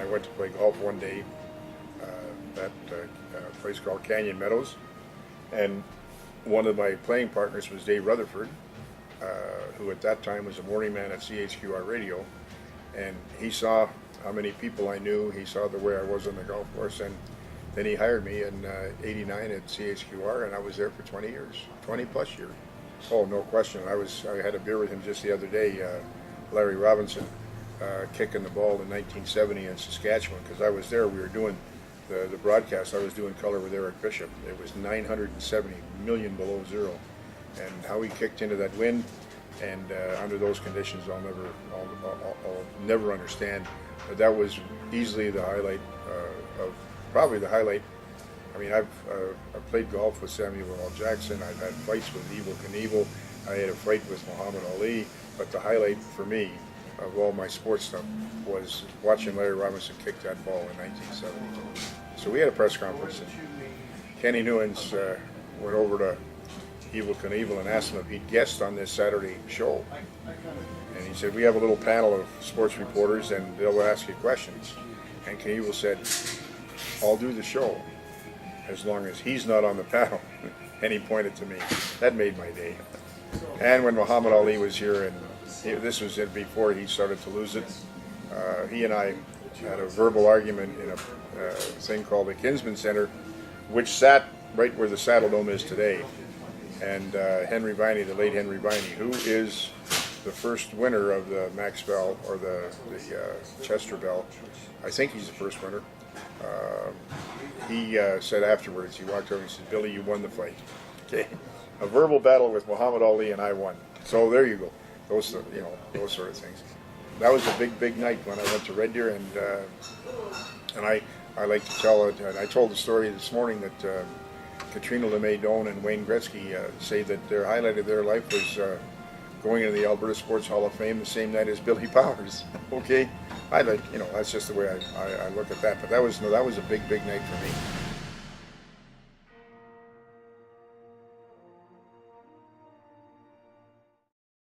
I went to play golf one day at a place called Canyon Meadows, and one of my playing partners was Dave Rutherford, who at that time was a morning man at CHQR Radio, and he saw how many people I knew, he saw the way I was on the golf course, and then he hired me in '89 at CHQR, and I was there for 20 years, 20 plus years. Oh, no question. I had a beer with him just the other day, Larry Robinson, kicking the ball in 1970 in Saskatchewan, because I was there. We were doing the broadcast. I was doing color with Eric Bishop. It was 970 million below zero, and how he kicked into that wind, and under those conditions, I'll never understand. But that was easily the highlight probably the highlight. I mean, I've played golf with Samuel L. Jackson. I've had fights with Evel Knievel. I had a fight with Muhammad Ali. But the highlight for me of all my sports stuff was watching Larry Robinson kick that ball in 1972. So we had a press conference, and Kenny Newens went over to Evel Knievel and asked him if he'd guest on this Saturday show. And he said, we have a little panel of sports reporters, and they'll ask you questions. And Knievel said, I'll do the show as long as he's not on the panel. And he pointed to me. That made my day. And when Muhammad Ali was here, and this was before he started to lose it, he and I had a verbal argument in a thing called the Kinsman Center, which sat right where the Saddle Dome is today. And Henry Viney, the late Henry Viney, who is the first winner of the Max Bell, or the Chester Bell, I think he's the first winner. He said afterwards, he walked over and said, Billy, you won the fight. Okay, a verbal battle with Muhammad Ali, and I won. So there you go. Those sort of things. That was a big night when I went to Red Deer, and I like to tell it. And I told the story this morning that Katrina LeMay-Doan and Wayne Gretzky say that their highlight of their life was going into the Alberta Sports Hall of Fame the same night as Billy Powers. Okay, that's just the way I look at that. But that was a big night for me.